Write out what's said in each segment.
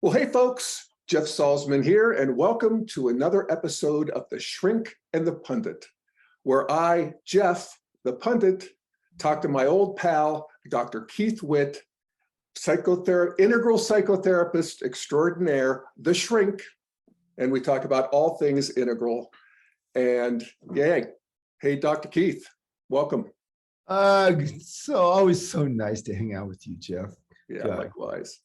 Well, hey folks, Jeff Salzman here, and welcome to another episode of The Shrink and the Pundit, where I, Jeff, the pundit, talk to my old pal, Dr. Keith Witt, integral psychotherapist extraordinaire, the Shrink, and we talk about all things integral. And yay, hey, Dr. Keith, welcome. Always so nice to hang out with you, Jeff. Yeah, likewise.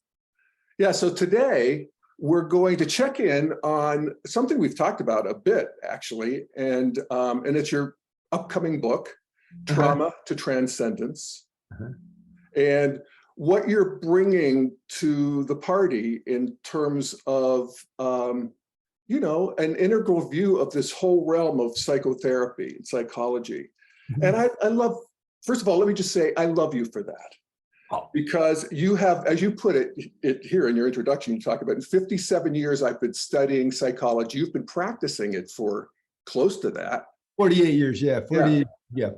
Yeah, so today we're going to check in on something we've talked about a bit, actually, and it's your upcoming book, Trauma to Transcendence, and what you're bringing to the party in terms of, an integral view of this whole realm of psychotherapy and psychology. And I love, first of all, let me just say, I love you for that. Because you have, as you put it here in your introduction, you talk about in 57 years I've been studying psychology. You've been practicing it for close to that. 48 years, yeah. 48, yeah.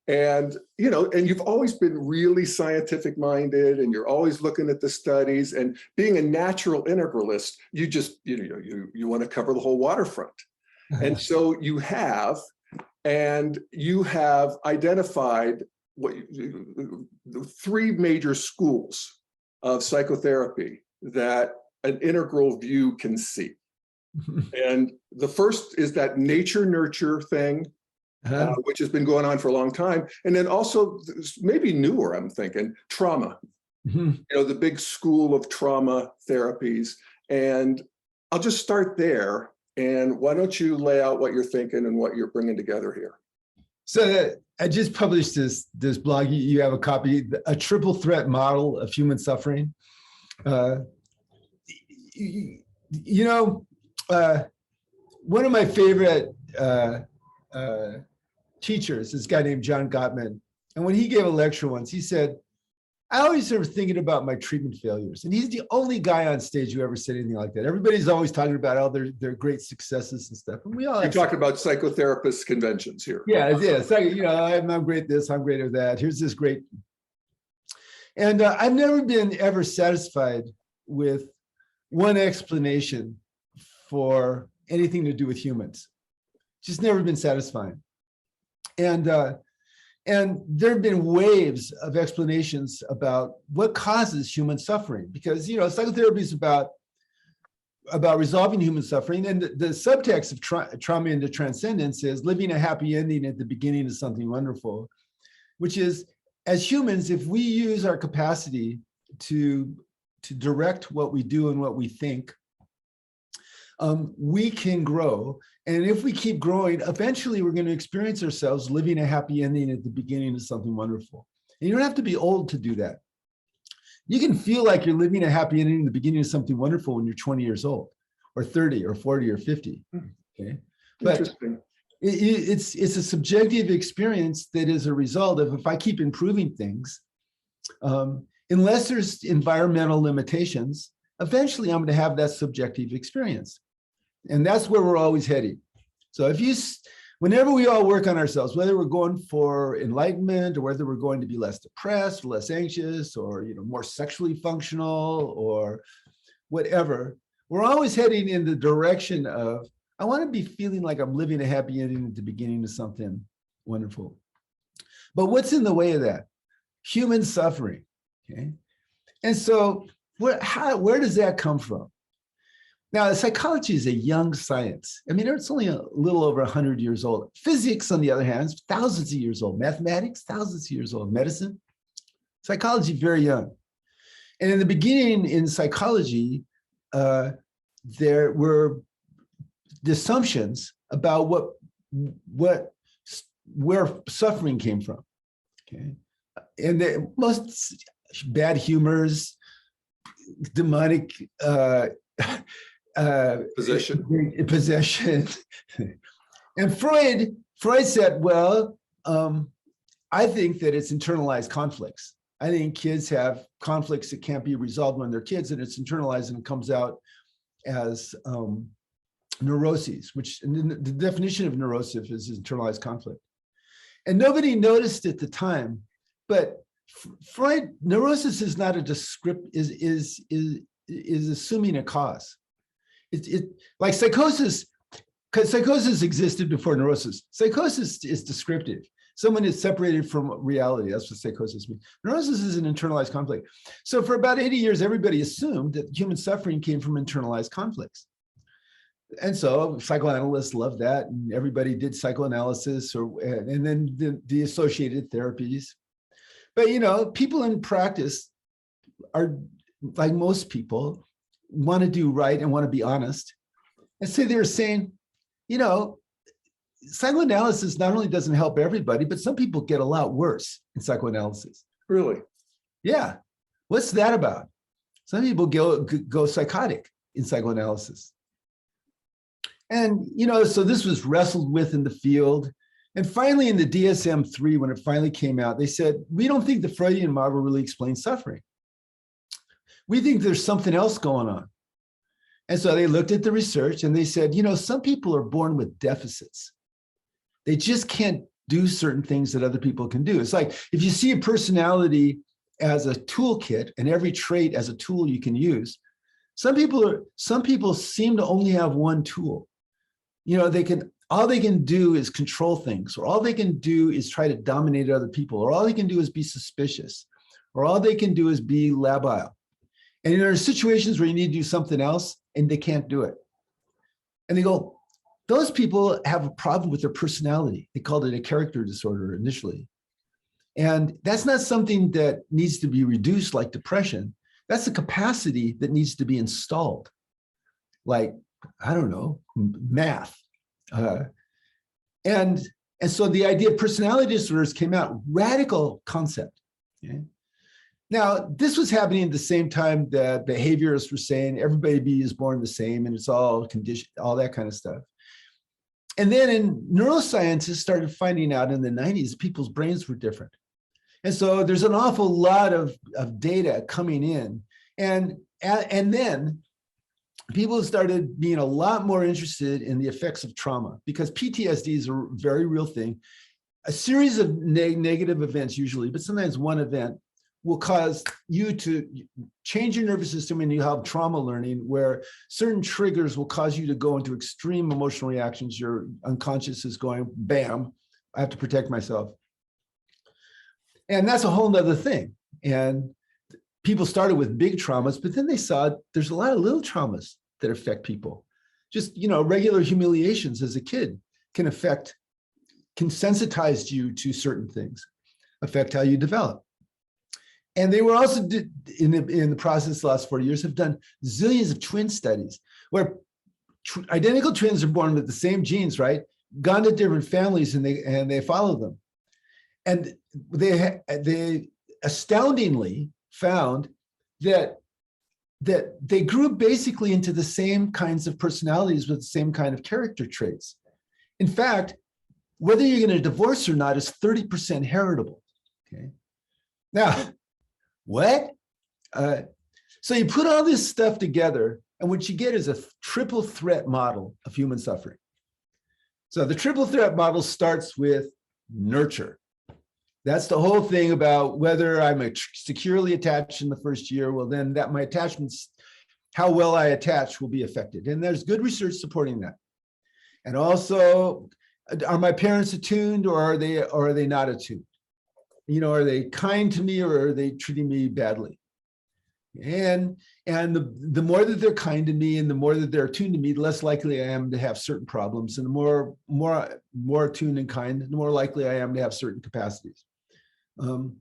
And, and you've always been really scientific minded, and you're always looking at the studies, and being a natural integralist, you just, you want to cover the whole waterfront. And so you have identified the three major schools of psychotherapy that an integral view can see. And the first is that nature-nurture thing, which has been going on for a long time. And then also, maybe newer, I'm thinking, trauma, the big school of trauma therapies. And I'll just start there. And why don't you lay out what you're thinking and what you're bringing together here? So I just published this blog. You have a copy, a triple threat model of human suffering. One of my favorite teachers is a guy named John Gottman. And when he gave a lecture once, he said, I always sort of thinking about my treatment failures. And he's the only guy on stage who ever said anything like that. Everybody's always talking about all their great successes and stuff. And we all You're talking about psychotherapist conventions here. Yeah. So, I'm great at this, I'm great at that. Here's this great. And I've never been ever satisfied with one explanation for anything to do with humans. Just never been satisfying. And there have been waves of explanations about what causes human suffering, because, psychotherapy is about resolving human suffering. And the subtext of trauma into transcendence is living a happy ending at the beginning of something wonderful, which is, as humans, if we use our capacity to direct what we do and what we think, we can grow. And if we keep growing, eventually we're going to experience ourselves living a happy ending at the beginning of something wonderful. And you don't have to be old to do that. You can feel like you're living a happy ending in the beginning of something wonderful when you're 20 years old, or 30, or 40, or 50. Okay, but it's a subjective experience that is a result of, if I keep improving things, unless there's environmental limitations, eventually I'm going to have that subjective experience. And that's where we're always heading. So whenever we all work on ourselves, whether we're going for enlightenment, or whether we're going to be less depressed, less anxious, or more sexually functional, or whatever, we're always heading in the direction of, I want to be feeling like I'm living a happy ending at the beginning of something wonderful. But what's in the way of that? Human suffering. Okay. And so where does that come from? Now, psychology is a young science. I mean, it's only a little over 100 years old. Physics, on the other hand, is thousands of years old. Mathematics, thousands of years old. Medicine, psychology, very young. And in the beginning in psychology, there were assumptions about where suffering came from. Okay, and the most bad humors, demonic possession. And Freud said, well, I think that it's internalized conflicts. I think kids have conflicts that can't be resolved when they're kids, and it's internalized and it comes out as neuroses, which the definition of neurosis is internalized conflict. And nobody noticed at the time, but Freud, neurosis is not a is assuming a cause. Like psychosis, because psychosis existed before neurosis. Psychosis is descriptive. Someone is separated from reality. That's what psychosis means. Neurosis is an internalized conflict. So for about 80 years, everybody assumed that human suffering came from internalized conflicts. And so psychoanalysts loved that, and everybody did psychoanalysis, and then the associated therapies. But people in practice are, like most people, want to do right and want to be honest. And so they were saying, psychoanalysis not only doesn't help everybody, but some people get a lot worse in psychoanalysis. Really? Yeah. What's that about? Some people go psychotic in psychoanalysis. And, so this was wrestled with in the field. And finally, in the DSM-3, when it finally came out, they said, we don't think the Freudian model really explains suffering. We think there's something else going on. And so they looked at the research and they said, some people are born with deficits. They just can't do certain things that other people can do. It's like if you see a personality as a toolkit and every trait as a tool you can use, some people seem to only have one tool. All they can do is control things, or all they can do is try to dominate other people, or all they can do is be suspicious, or all they can do is be labile. And there are situations where you need to do something else and they can't do it. And they go, those people have a problem with their personality. They called it a character disorder initially. And that's not something that needs to be reduced like depression. That's a capacity that needs to be installed. Like, I don't know, math. And so the idea of personality disorders came out, radical concept. Okay? Now, this was happening at the same time that behaviorists were saying everybody is born the same and it's all conditioned, all that kind of stuff. And then neuroscientists started finding out in the 90s, people's brains were different. And so there's an awful lot of data coming in. And then people started being a lot more interested in the effects of trauma, because PTSD is a very real thing. A series of negative events usually, but sometimes one event will cause you to change your nervous system, and you have trauma learning where certain triggers will cause you to go into extreme emotional reactions. Your unconscious is going, bam, I have to protect myself. And that's a whole nother thing. And people started with big traumas, but then they saw there's a lot of little traumas that affect people. Just, regular humiliations as a kid can sensitize you to certain things, affect how you develop. And they were also, in the process the last 40 years, have done zillions of twin studies where identical twins are born with the same genes, right? Gone to different families and they follow them. And they astoundingly found that they grew basically into the same kinds of personalities with the same kind of character traits. In fact, whether you're going to divorce or not is 30% heritable. Okay. Now, what? So you put all this stuff together, and what you get is a triple threat model of human suffering. So the triple threat model starts with nurture. That's the whole thing about whether I'm securely attached in the first year. Well, then my attachments, how well I attach will be affected. And there's good research supporting that. And also, are my parents attuned, or are they not attuned? Are they kind to me, or are they treating me badly? And the more that they're kind to me and the more that they're attuned to me, the less likely I am to have certain problems. And the more attuned and kind, the more likely I am to have certain capacities. And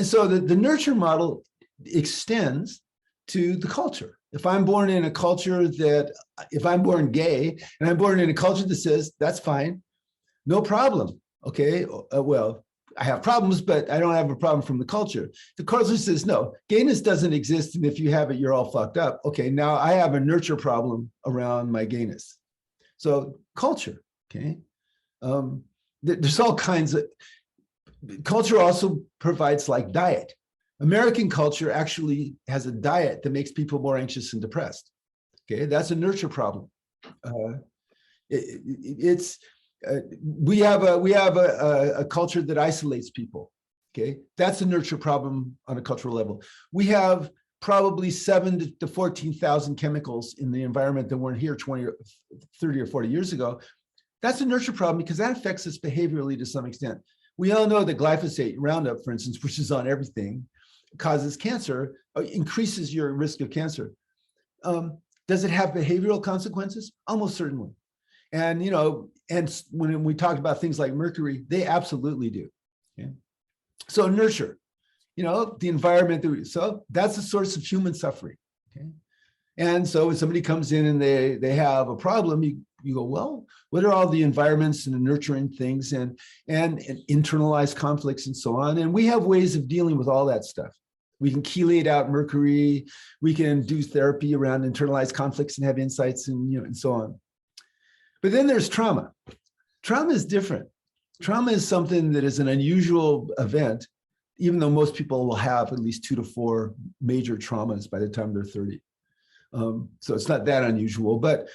so the nurture model extends to the culture. If I'm born in a culture if I'm born gay and I'm born in a culture that says, that's fine, no problem, okay, well, I have problems, but I don't have a problem from the culture. The culture says, no, gayness doesn't exist, and if you have it, you're all fucked up. Okay, now I have a nurture problem around my gayness. So culture, okay? There's all kinds of, culture also provides like diet. American culture actually has a diet that makes people more anxious and depressed. Okay, that's a nurture problem. We have a culture that isolates people. Okay, that's a nurture problem on a cultural level. We have probably 7 to 14,000 chemicals in the environment that weren't here 20 or 30 or 40 years ago. That's a nurture problem because that affects us behaviorally to some extent. We all know that glyphosate, Roundup, for instance, which is on everything, causes cancer, increases your risk of cancer. Does it have behavioral consequences? Almost certainly. And, and when we talked about things like mercury, they absolutely do. Okay? So nurture, the environment, so that's the source of human suffering. Okay? And so when somebody comes in and they have a problem, you go, well, what are all the environments and the nurturing things and internalized conflicts and so on? And we have ways of dealing with all that stuff. We can chelate out mercury. We can do therapy around internalized conflicts and have insights and so on. But then there's trauma. Trauma is different. Trauma is something that is an unusual event, even though most people will have at least 2 to 4 major traumas by the time they're 30. So it's not that unusual, but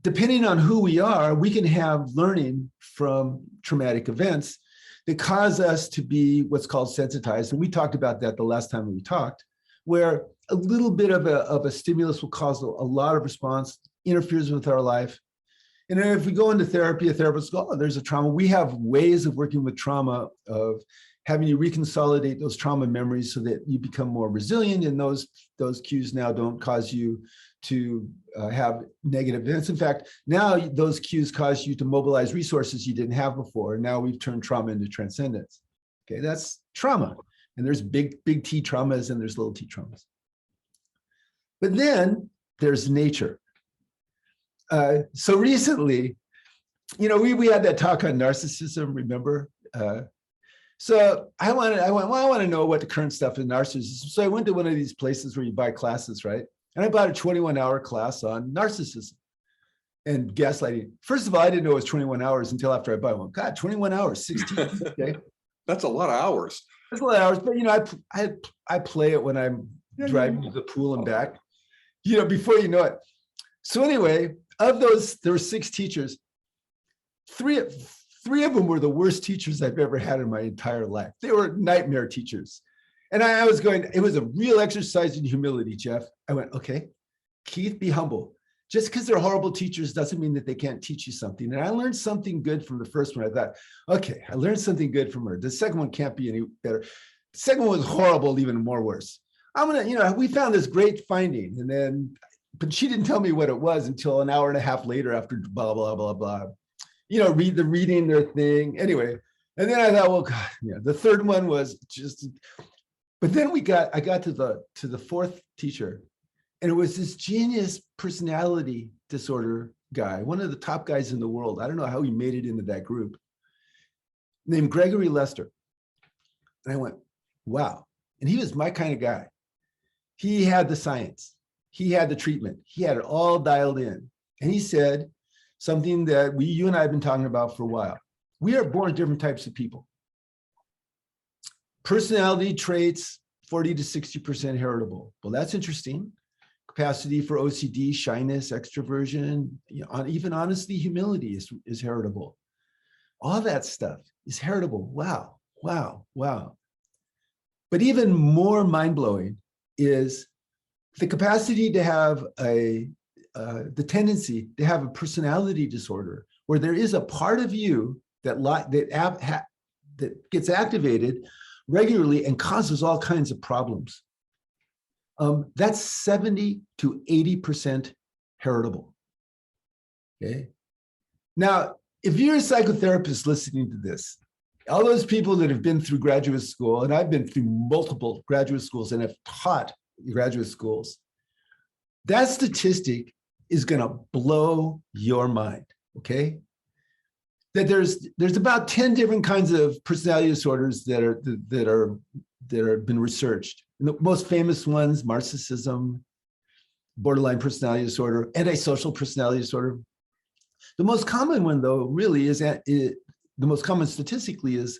depending on who we are, we can have learning from traumatic events that cause us to be what's called sensitized. And we talked about that the last time we talked, where a little bit of a stimulus will cause a lot of response, interferes with our life. And then if we go into therapy, a therapist goes, oh, there's a trauma. We have ways of working with trauma, of having you reconsolidate those trauma memories so that you become more resilient, and those cues now don't cause you to have negative events. In fact, now those cues cause you to mobilize resources you didn't have before. And now we've turned trauma into transcendence. Okay, that's trauma. And there's big T traumas and there's little t traumas. But then there's nature. So recently, we had that talk on narcissism, remember? So I went, well, I want to know what the current stuff is narcissism. So I went to one of these places where you buy classes, right? And I bought a 21-hour class on narcissism and gaslighting. First of all, I didn't know it was 21 hours until after I bought one. God, 21 hours, 16. Okay. That's a lot of hours. That's a lot of hours. But, I play it when I'm driving to the pool and back, before you know it. So anyway, of those, there were 6 teachers. Three of them were the worst teachers I've ever had in my entire life. They were nightmare teachers. And I was going, it was a real exercise in humility, Jeff. I went, okay, Keith, be humble. Just because they're horrible teachers doesn't mean that they can't teach you something. And I learned something good from the first one. I thought, okay, I learned something good from her. The second one can't be any better. The second one was horrible, even more worse. We found this great finding. But she didn't tell me what it was until an hour and a half later after blah, blah, blah, blah. Reading their thing. Anyway, and then I thought, well, God, the third one was just, but then I got to the fourth teacher, and it was this genius personality disorder guy, one of the top guys in the world. I don't know how he made it into that group, named Gregory Lester. And I went, wow. And he was my kind of guy. He had the science. He had the treatment. He had it all dialed in. And he said something that you and I have been talking about for a while. We are born different types of people. Personality traits, 40 to 60% heritable. Well, that's interesting. Capacity for OCD, shyness, extroversion, even honesty, humility is heritable. All that stuff is heritable. Wow, wow, wow. But even more mind-blowing is the capacity to have the tendency to have a personality disorder where there is a part of you that gets activated regularly and causes all kinds of problems. That's 70 to 80% heritable. Okay. Now, if you're a psychotherapist listening to this, all those people that have been through graduate school, and I've been through multiple graduate schools and have taught graduate schools, that statistic is going to blow your mind. Okay. That there's about 10 different kinds of personality disorders that have been researched. And the most famous ones: narcissism, borderline personality disorder, antisocial personality disorder. The most common one, though, really the most common statistically is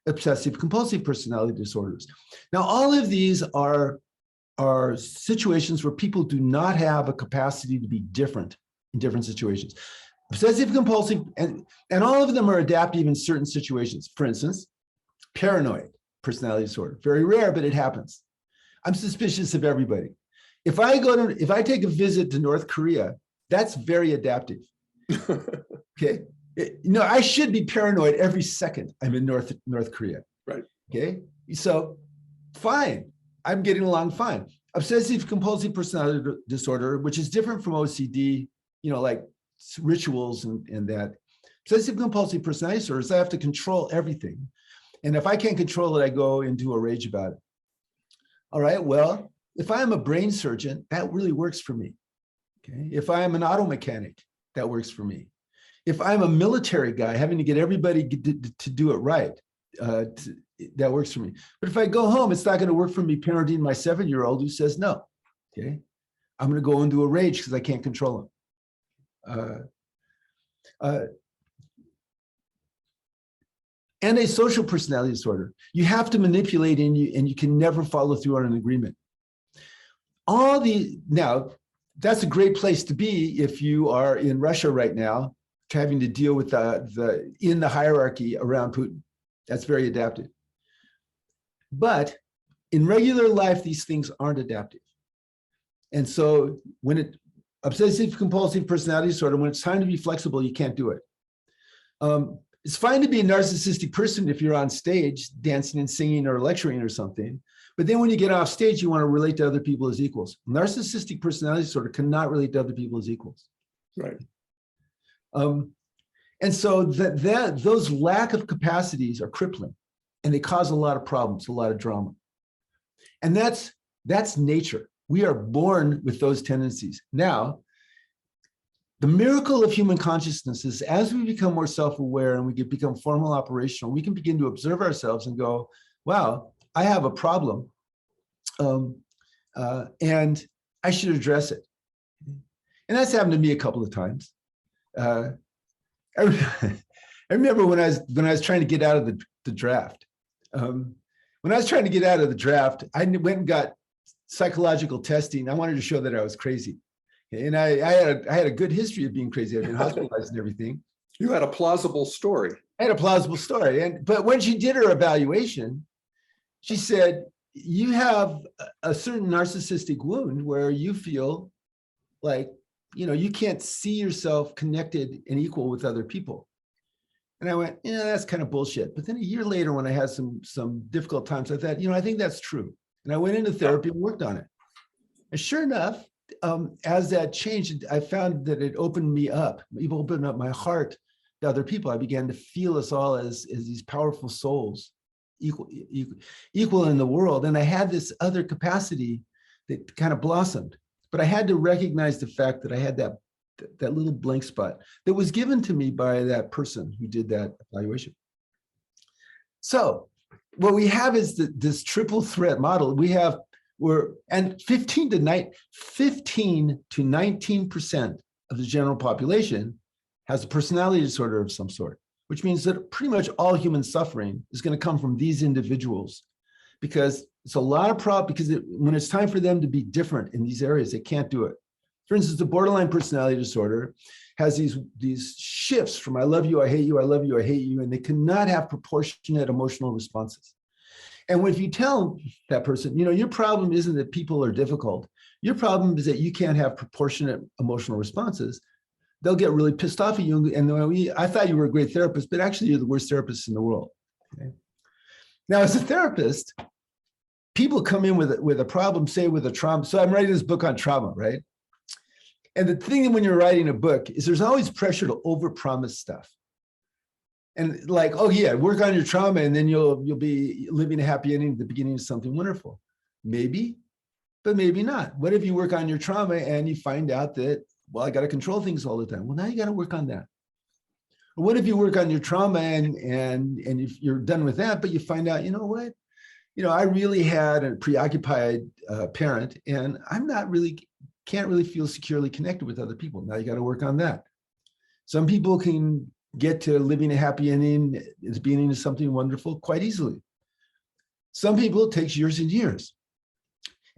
obsessive compulsive personality disorders. Now, all of these are situations where people do not have a capacity to be different in different situations. Obsessive compulsive, and all of them are adaptive in certain situations. For instance, paranoid personality disorder, very rare, but it happens. I'm suspicious of everybody. If I take a visit to North Korea, that's very adaptive. Okay. No, I should be paranoid every second I'm in North Korea. Right. Okay. So fine. I'm getting along fine. Obsessive compulsive personality disorder, which is different from OCD, like rituals and that. Obsessive compulsive personality disorder is I have to control everything. And if I can't control it, I go into a rage about it. All right. Well, if I'm a brain surgeon, that really works for me. Okay. If I'm an auto mechanic, that works for me. If I'm a military guy having to get everybody to do it right, that works for me. But if I go home, it's not going to work for me parenting my 7-year-old who says no. Okay. I'm going to go into a rage because I can't control him. Antisocial personality disorder. You have to manipulate and you can never follow through on an agreement. Now, that's a great place to be if you are in Russia right now, having to deal with in the hierarchy around Putin. That's very adaptive. But in regular life, these things aren't adaptive. And so obsessive compulsive personality disorder, when it's time to be flexible, you can't do it. It's fine to be a narcissistic person if you're on stage dancing and singing or lecturing or something. But then when you get off stage, you want to relate to other people as equals. Narcissistic personality disorder cannot relate to other people as equals. Right. And so those lack of capacities are crippling, and they cause a lot of problems, a lot of drama. And that's nature. We are born with those tendencies. Now, the miracle of human consciousness is as we become more self-aware and we become formal operational, we can begin to observe ourselves and go, wow, I have a problem, and I should address it. And that's happened to me a couple of times. I remember when I was trying to get out of the draft. When I was trying to get out of the draft, I went and got psychological testing. I wanted to show that I was crazy. And I had a good history of being crazy. I've been hospitalized and everything. You had a plausible story. I had a plausible story. But when she did her evaluation, she said, you have a certain narcissistic wound where you feel like, you can't see yourself connected and equal with other people. And I went, yeah, that's kind of bullshit. But then a year later, when I had some difficult times, I thought, I think that's true. And I went into therapy and worked on it. And sure enough, as that changed, I found that it opened me up. It opened up my heart to other people. I began to feel us all as these powerful souls, equal in the world. And I had this other capacity that kind of blossomed. But I had to recognize the fact that I had that little blank spot that was given to me by that person who did that evaluation. So what we have is this triple threat model. And 15 to 19% of the general population has a personality disorder of some sort, which means that pretty much all human suffering is going to come from these individuals, because it's a lot of problem. Because when it's time for them to be different in these areas, they can't do it. For instance, the borderline personality disorder has these shifts from I love you, I hate you, I love you, I hate you, and they cannot have proportionate emotional responses. And if you tell that person, your problem isn't that people are difficult, your problem is that you can't have proportionate emotional responses, they'll get really pissed off at you. And I thought you were a great therapist, but actually you're the worst therapist in the world. Okay? Now, as a therapist, people come in with a problem, say with a trauma. So I'm writing this book on trauma, right? And the thing when you're writing a book is there's always pressure to overpromise stuff. And like, oh yeah, work on your trauma and then you'll be living a happy ending at the beginning of something wonderful. Maybe, but maybe not. What if you work on your trauma and you find out that, well, I got to control things all the time. Well, now you got to work on that. Or what if you work on your trauma and if you're done with that, but you find out, what? I really had a preoccupied parent and can't really feel securely connected with other people. Now you got to work on that. Some people can get to living a happy ending at the beginning of something wonderful quite easily. Some people it takes years and years.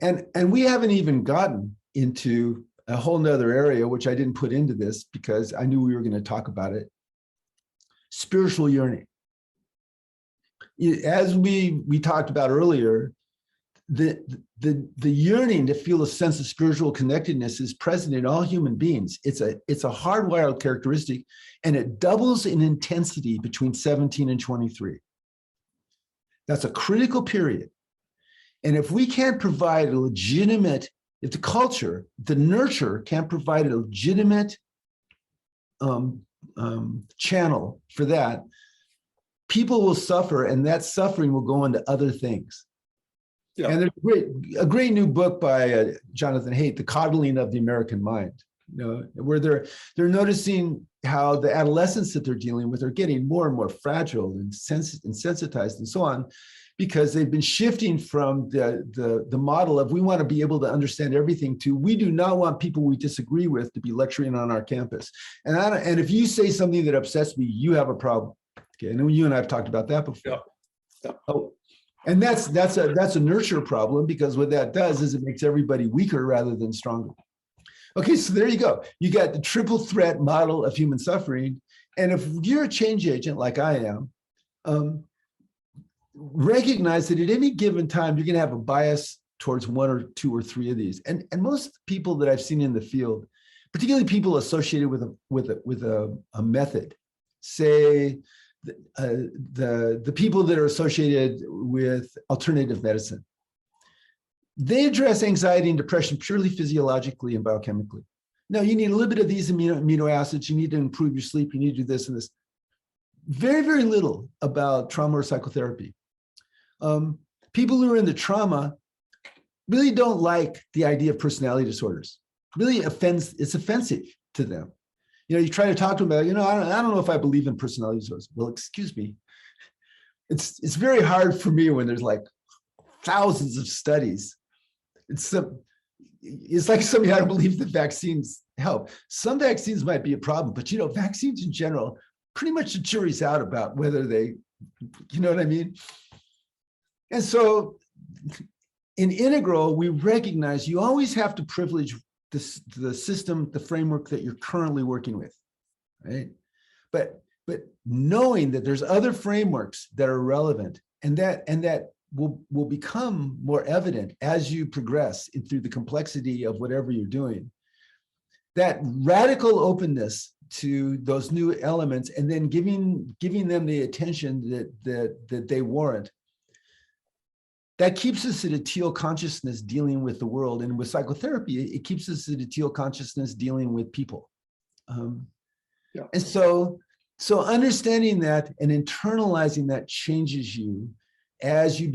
And we haven't even gotten into a whole nother area, which I didn't put into this because I knew we were going to talk about it. Spiritual yearning. As we talked about earlier, the yearning to feel a sense of spiritual connectedness is present in all human beings. It's a hardwired characteristic, and it doubles in intensity between 17 and 23. That's a critical period. And if we can't provide a legitimate, if the culture, the nurture can't provide a legitimate channel for that, people will suffer, and that suffering will go into other things. Yeah. And there's a great new book by Jonathan Haidt, The Coddling of the American Mind, where they're noticing how the adolescents that they're dealing with are getting more and more fragile and sensitized and so on, because they've been shifting from the model of we want to be able to understand everything to we do not want people we disagree with to be lecturing on our campus. And if you say something that upsets me, you have a problem. Okay, and you and I have talked about that before. Yeah. Yeah. Oh, and that's a nurture problem, because what that does is it makes everybody weaker rather than stronger. Okay, so there you go. You got the triple threat model of human suffering. And if you're a change agent like I am, recognize that at any given time, you're going to have a bias towards one or two or three of these. And most people that I've seen in the field, particularly people associated with a method, say the people that are associated with alternative medicine, they address anxiety and depression purely physiologically and biochemically. No, you need a little bit of these amino acids. You need to improve your sleep. You need to do this and this. Very, very little about trauma or psychotherapy. People who are in the trauma really don't like the idea of personality disorders. Really it's offensive to them. You try to talk to them about, I don't know if I believe in personality disorders. Well, excuse me. It's very hard for me when there's like thousands of studies. It's like somebody I don't believe that vaccines help. Some vaccines might be a problem, but vaccines in general, pretty much the jury's out about whether they, you know what I mean? And so in Integral, we recognize you always have to privilege the system, the framework that you're currently working with, right? But knowing that there's other frameworks that are relevant and that will become more evident as you progress through the complexity of whatever you're doing. That radical openness to those new elements, and then giving them the attention that they warrant, that keeps us at a teal consciousness dealing with the world. And with psychotherapy, it keeps us at a teal consciousness dealing with people. Yeah. And so understanding that and internalizing that changes you as you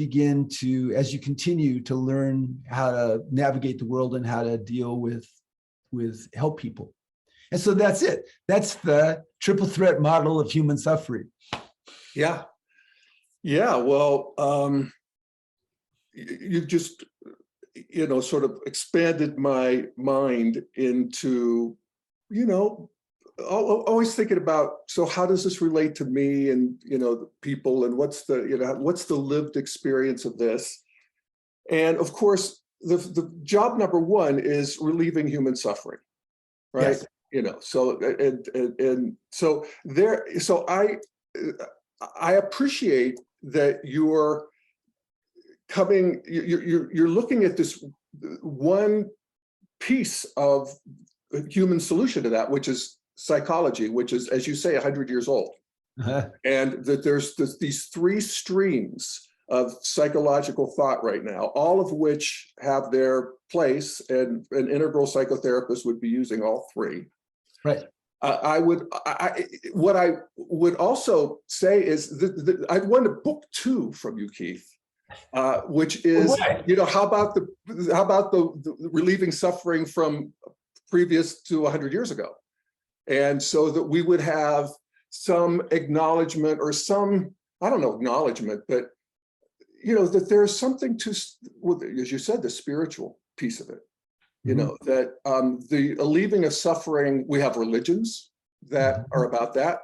continue to learn how to navigate the world and how to deal with help people. And so that's it. That's the triple threat model of human suffering. Yeah. Yeah. Well, you've just, sort of expanded my mind into, always thinking about, so how does this relate to me and, the people, and what's the lived experience of this? And of course, the job number one is relieving human suffering, right? Yes. So I appreciate that you're looking at this one piece of human solution to that, which is psychology, which is, as you say, 100 years old. Uh-huh. And that there's these three streams of psychological thought right now, all of which have their place, and an integral psychotherapist would be using all three. Right. What I would also say is I want a book 2 from you, Keith, which is, how about the relieving suffering from previous to 100 years ago, and so that we would have some acknowledgement or some, I don't know, acknowledgement, but that there's something to, as you said, the spiritual piece of it. That the relieving of suffering, we have religions that are about that.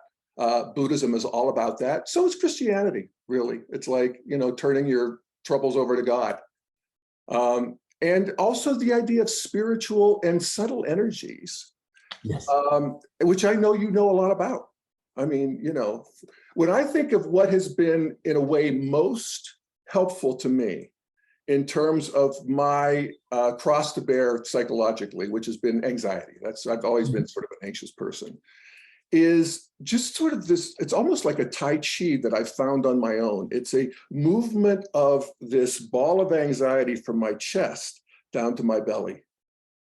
Buddhism is all about that. So is Christianity, really. It's like, turning your troubles over to God. And also the idea of spiritual and subtle energies, yes. Which I know you know a lot about. I mean, when I think of what has been, in a way, most helpful to me in terms of my cross to bear psychologically, which has been anxiety. I've always been sort of an anxious person, is just sort of this, it's almost like a Tai Chi that I've found on my own. It's a movement of this ball of anxiety from my chest down to my belly.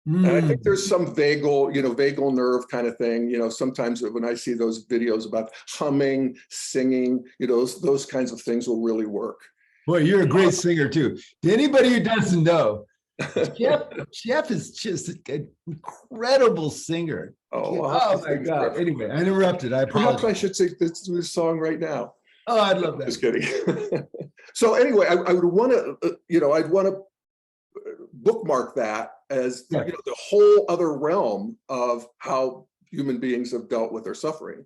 And I think there's some vagal nerve kind of thing. Sometimes when I see those videos about humming, singing, those kinds of things will really work. Boy, you're a great singer too. To anybody who doesn't know, Jeff is just an incredible singer. Oh my God. Anyway, I interrupted. I apologize. Perhaps I should sing this song right now. Oh, I'd love that. Just kidding. So anyway, I would want to, I'd want to bookmark that as the whole other realm of how human beings have dealt with their suffering,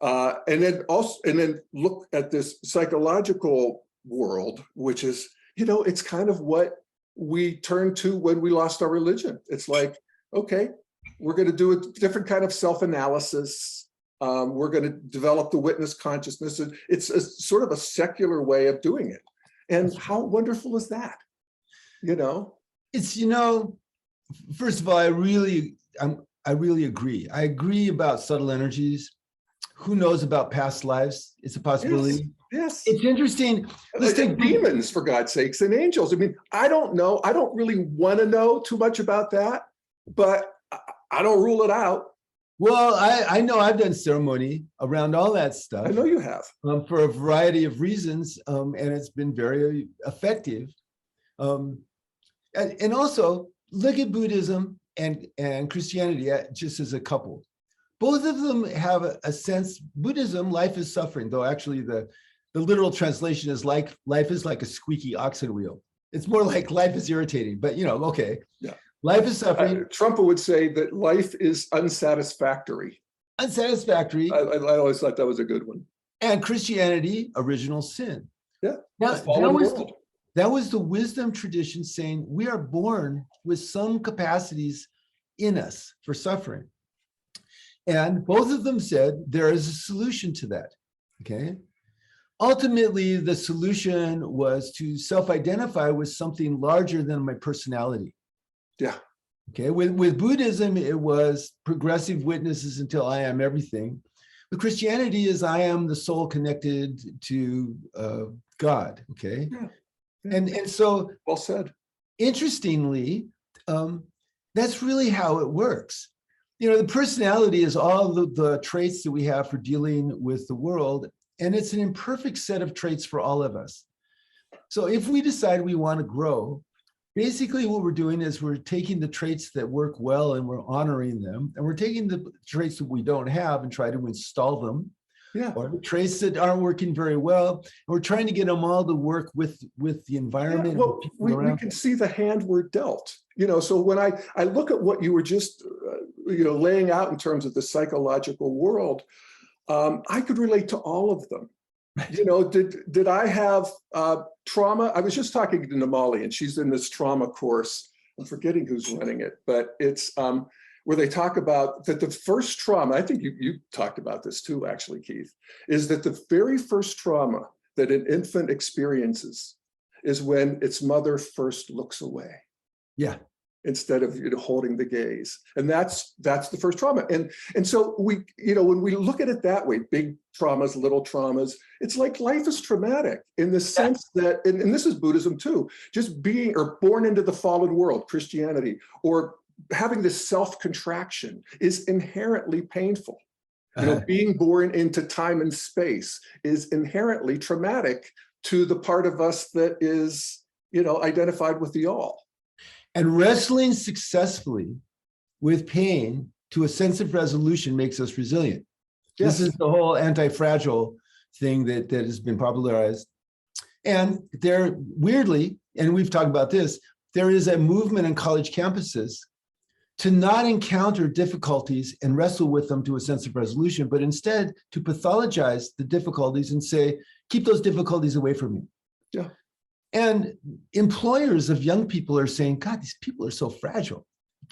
and then look at this psychological world, which is it's kind of what we turned to when we lost our religion. It's like, okay, we're going to do a different kind of self-analysis. We're going to develop the witness consciousness. It's a sort of a secular way of doing it, and how wonderful is that? It's, first of all, I really agree. I agree about subtle energies. Who knows about past lives? It's a possibility. Yes. It's interesting. Let's take demons, for God's sakes, and angels. I mean, I don't know. I don't really want to know too much about that, but I don't rule it out. Well, I know I've done ceremony around all that stuff. I know you have. For a variety of reasons, and it's been very effective. And also, look at Buddhism and Christianity just as a couple. Both of them have a sense. Buddhism, life is suffering, though actually the literal translation is like life is like a squeaky oxen wheel. It's more like life is irritating, but okay. Yeah. Life is suffering. Trump would say that life is unsatisfactory. Unsatisfactory. I always thought that was a good one. And Christianity, original sin. Yeah. Now, that was the wisdom tradition saying we are born with some capacities in us for suffering. And both of them said there is a solution to that, okay? Ultimately, the solution was to self-identify with something larger than my personality. Yeah. Okay, with Buddhism, it was progressive witnesses until I am everything. With Christianity is I am the soul connected to God, okay? Yeah. And so, well said. Interestingly, that's really how it works. The personality is all the traits that we have for dealing with the world, and it's an imperfect set of traits for all of us. So if we decide we want to grow, basically what we're doing is we're taking the traits that work well and we're honoring them, and we're taking the traits that we don't have and try to install them. Yeah. Or the traits that aren't working very well. We're trying to get them all to work with the environment. Yeah, well, we can see the hand we're dealt. So when I look at what you were just laying out in terms of the psychological world, I could relate to all of them. Did I have trauma? I was just talking to Namali, and she's in this trauma course. I'm forgetting who's running it, but it's where they talk about that the first trauma, I think you talked about this too, actually, Keith, is that the very first trauma that an infant experiences is when its mother first looks away. Yeah. Instead of holding the gaze. And that's the first trauma. And so we, when we look at it that way, big traumas, little traumas, it's like life is traumatic in the sense that, and this is Buddhism too, just being or born into the fallen world, Christianity, or having this self-contraction is inherently painful. Being born into time and space is inherently traumatic to the part of us that is, identified with the all. And wrestling successfully with pain to a sense of resolution makes us resilient. Yes. This is the whole anti-fragile thing that has been popularized. And there, weirdly, and we've talked about this, there is a movement on college campuses to not encounter difficulties and wrestle with them to a sense of resolution, but instead to pathologize the difficulties and say, keep those difficulties away from me. Yeah. And employers of young people are saying, God, these people are so fragile.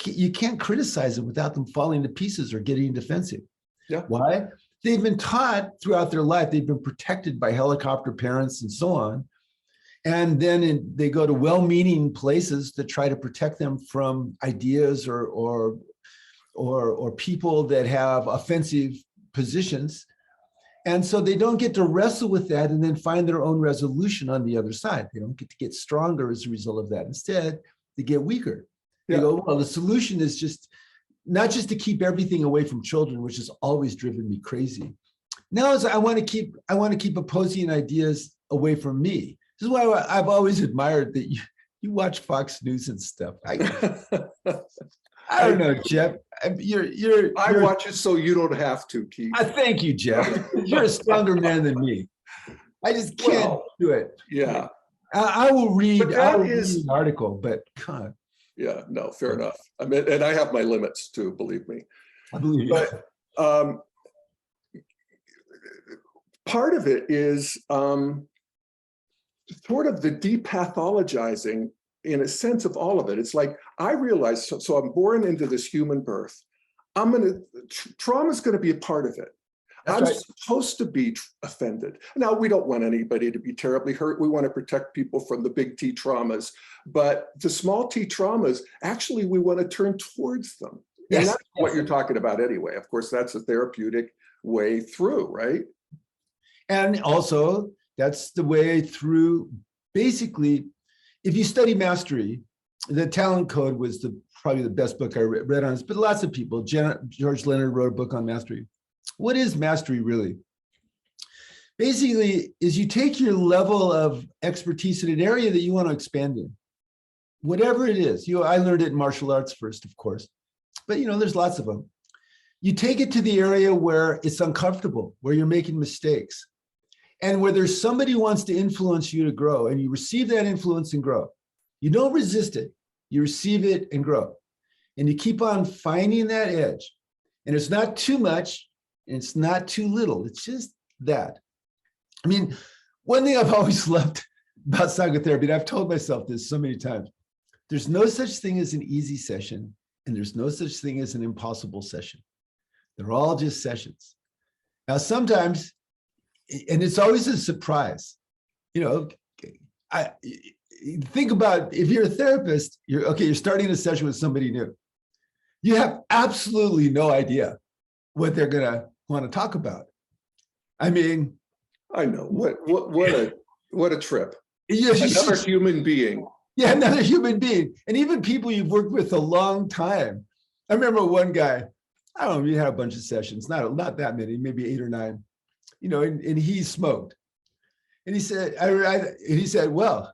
You can't criticize them without them falling to pieces or getting defensive. Yeah. Why? They've been taught throughout their life, they've been protected by helicopter parents and so on. And then they go to well-meaning places to try to protect them from ideas or people that have offensive positions. And so they don't get to wrestle with that and then find their own resolution on the other side. They don't get to get stronger as a result of that. Instead, they get weaker. They go, well, the solution is just not just to keep everything away from children, which has always driven me crazy. Now is I want to keep opposing ideas away from me. This is why I've always admired that you watch Fox News and stuff. I don't know, Jeff. I watch it so you don't have to, Keith. Thank you, Jeff. You're a stronger man than me. I just can't do it. Yeah. I will read an article, but God. Yeah, no, fair enough. I mean, and I have my limits too, believe me. I believe you. But part of it is sort of the depathologizing, in a sense, of all of it. It's like, I realize, so I'm born into this human birth. Trauma is going to be a part of it. I'm supposed to be offended. Now, we don't want anybody to be terribly hurt. We want to protect people from the big T traumas, but the small T traumas, actually, we want to turn towards them. Yes, and that's what you're talking about anyway. Of course, that's a therapeutic way through, right? And also, that's the way through, basically, if you study mastery, the Talent Code was probably the best book I read on this, but lots of people, George Leonard wrote a book on mastery. What is mastery really? Basically, is you take your level of expertise in an area that you want to expand in, whatever it is. I learned it in martial arts first, of course, but there's lots of them. You take it to the area where it's uncomfortable, where you're making mistakes, and where there's somebody who wants to influence you to grow, and you receive that influence and grow. You don't resist it, you receive it and grow. And you keep on finding that edge. And it's not too much, and it's not too little. It's just that. I mean, one thing I've always loved about psychotherapy, and I've told myself this so many times, there's no such thing as an easy session, and there's no such thing as an impossible session. They're all just sessions. Now, sometimes, and it's always a surprise, I think about, if you're a therapist, you're starting a session with somebody new. You have absolutely no idea what they're gonna want to talk about. I mean, I know what a trip. Another human being. Yeah, another human being, and even people you've worked with a long time. I remember one guy. I don't know. We had a bunch of sessions, not that many, maybe 8 or 9. And he smoked, and he said, "Well,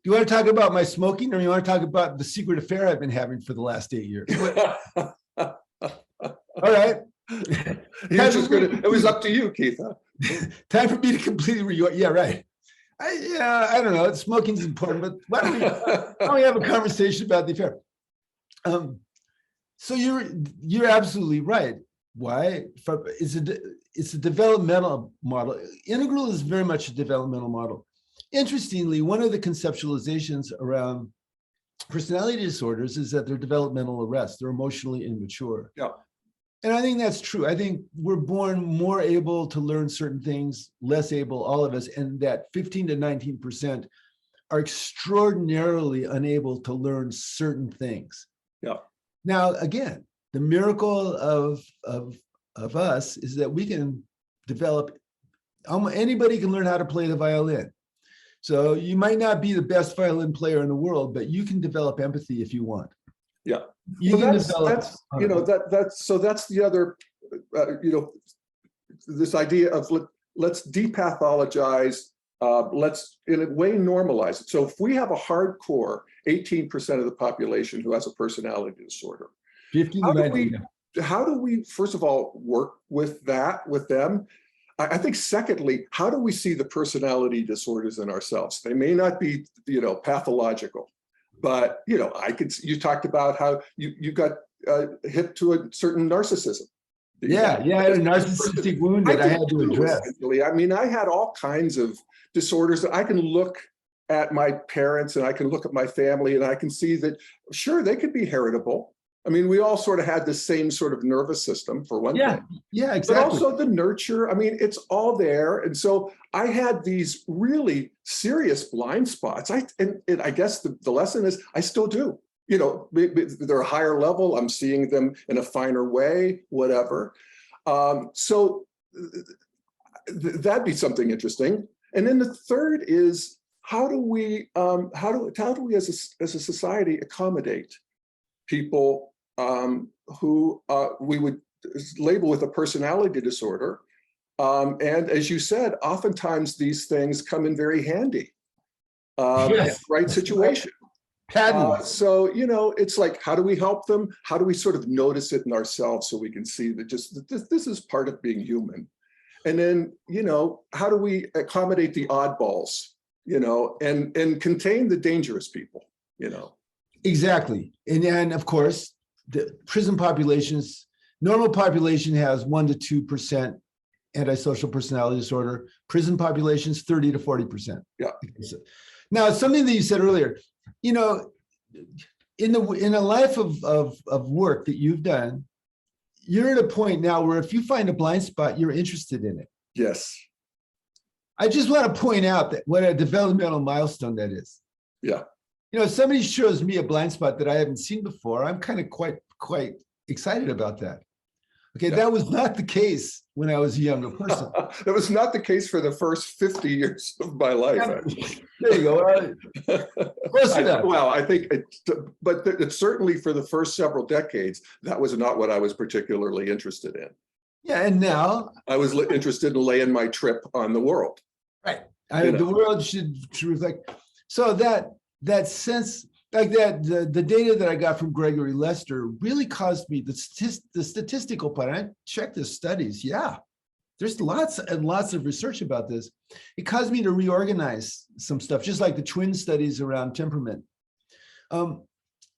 do you want to talk about my smoking, or you want to talk about the secret affair I've been having for the last 8 years?" All right. It was up to you, Keith. Time for me to completely yeah, right. I don't know. Smoking's important, but why don't we have a conversation about the affair? So you're absolutely right. Why? It's a developmental model. Integral is very much a developmental model. Interestingly, one of the conceptualizations around personality disorders is that they're developmental arrests. They're emotionally immature. Yeah. And I think that's true. I think we're born more able to learn certain things, less able, all of us, and that 15 to 19% are extraordinarily unable to learn certain things. Yeah. Now, again, the miracle of us is that we can develop, anybody can learn how to play the violin. So you might not be the best violin player in the world, but you can develop empathy if you want. Yeah. You can that's the other, this idea of let's depathologize, let's in a way normalize it. So if we have a hardcore 18% of the population who has a personality disorder, how do we first of all work with them? I think secondly, how do we see the personality disorders in ourselves? They may not be, pathological, but you talked about how you got hip to a certain narcissism. Yeah, I had a narcissistic wound that I had to address. I mean, I had all kinds of disorders that I can look at my parents and I can look at my family and I can see that, sure, they could be heritable. I mean, we all sort of had the same sort of nervous system for one Yeah, thing, yeah, but exactly. also the nurture. I mean, it's all there. And so I had these really serious blind spots. And I guess the lesson is I still do. You know, they're a higher level. I'm seeing them in a finer way, whatever. So that'd be something interesting. And then the third is how do we as a society accommodate people who we would label with a personality disorder. And as you said, oftentimes these things come in very handy in the right situation. Patents. So, you know, it's like, how do we help them? How do we sort of notice it in ourselves so we can see that just this is part of being human? And then, you know, how do we accommodate the oddballs, you know, and contain the dangerous people, you know? Exactly. And then, of course, the prison populations, normal population has 1 to 2% antisocial personality disorder. Prison populations, 30 to 40%. Yeah. Now, something that you said earlier, you know, in a life of work that you've done, you're at a point now where if you find a blind spot, you're interested in it. Yes. I just want to point out that what a developmental milestone that is. Yeah. You know, if somebody shows me a blind spot that I haven't seen before, I'm kind of quite excited about that. Okay, Yeah. that was not the case when I was a younger person. That was not the case for the first 50 years of my life, actually. There you go. Close enough. Well, I think, but it's certainly for the first several decades, that was not what I was particularly interested in. Yeah, and now I was interested in laying my trip on the world. right. The world should reflect. So that sense, like that, the data that I got from Gregory Lester really caused me the statistical part. I checked the studies. Yeah, there's lots and lots of research about this. It caused me to reorganize some stuff, just like the twin studies around temperament.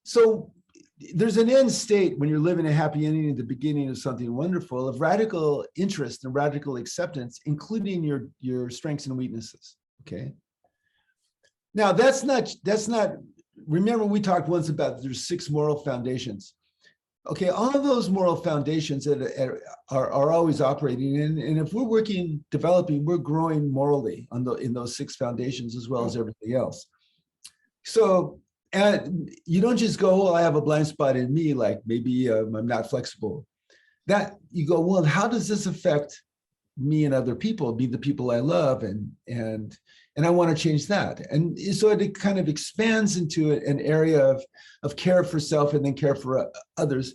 So there's an end state when you're living a happy ending at the beginning of something wonderful of radical interest and radical acceptance, including your strengths and weaknesses. Okay. Now that's not. Remember, we talked once about there's 6 moral foundations. Okay, all of those moral foundations that are always operating, and if we're developing, we're growing morally in those 6 foundations as well as everything else. So, and you don't just go, well, I have a blind spot in me, like maybe I'm not flexible. That you go, well, how does this affect me and other people, be the people I love, and I want to change that. And so it kind of expands into an area of care for self and then care for others.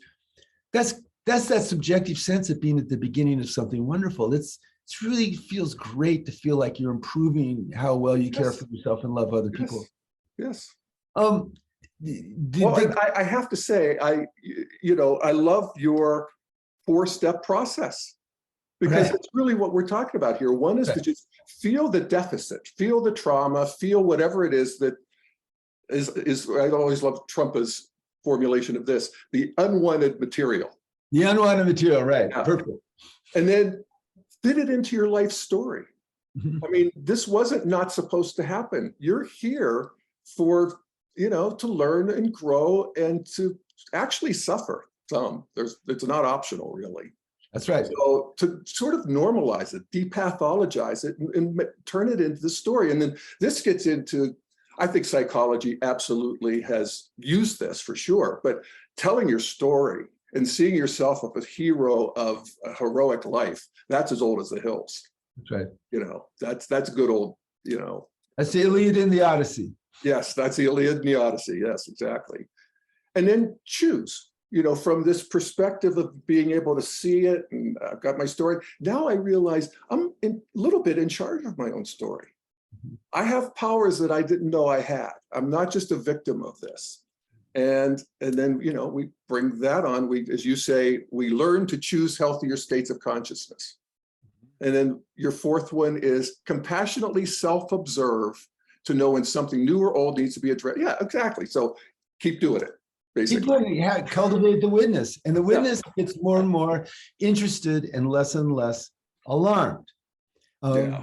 That's that subjective sense of being at the beginning of something wonderful. It's really feels great to feel like you're improving how well you care for yourself and love other people. Yes. Well, I have to say, I love your 4-step process. Because it's really what we're talking about here. One is to just feel the deficit, feel the trauma, feel whatever it is that is I always love Trumpa's formulation of this, the unwanted material. The unwanted material, right. Yeah. Perfect. And then fit it into your life story. I mean, this wasn't not supposed to happen. You're here for, to learn and grow and to actually suffer some. It's not optional, really. That's right. So to sort of normalize it, depathologize it, and turn it into the story. And then this gets into, I think psychology absolutely has used this for sure, but telling your story and seeing yourself as a hero of a heroic life, that's as old as the hills. That's right. That's good old, That's the Iliad and the Odyssey. Yes, that's the Iliad and the Odyssey. Yes, exactly. And then choose. From this perspective of being able to see it, and I've got my story. Now I realize I'm a little bit in charge of my own story. I have powers that I didn't know I had. I'm not just a victim of this. And then, we bring that on. As you say, we learn to choose healthier states of consciousness. And then your 4th one is compassionately self-observe to know when something new or old needs to be addressed. Yeah, exactly. So keep doing it. Basically. Cultivate the witness, and the witness gets more and more interested and less alarmed. Well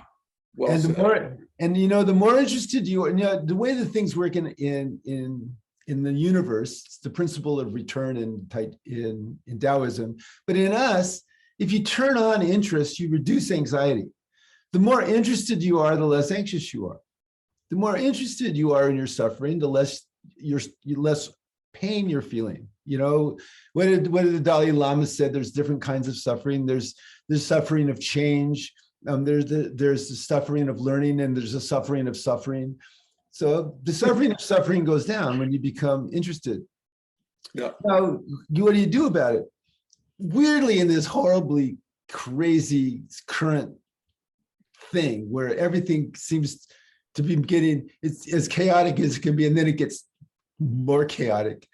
and the more interested you are, the way that things work in in the universe. It's the principle of return in Taoism. But in us, if you turn on interest, you reduce anxiety. The more interested you are, the less anxious you are. The more interested you are in your suffering, the less pain you're feeling. You know, what did the Dalai Lama said? There's different kinds of suffering. There's suffering of change. There's the suffering of learning, and there's a suffering of suffering. So the suffering of suffering goes down when you become interested. Yeah. Now, what do you do about it? Weirdly, in this horribly crazy current thing where everything seems to be getting, it's as chaotic as it can be, and then it gets more chaotic.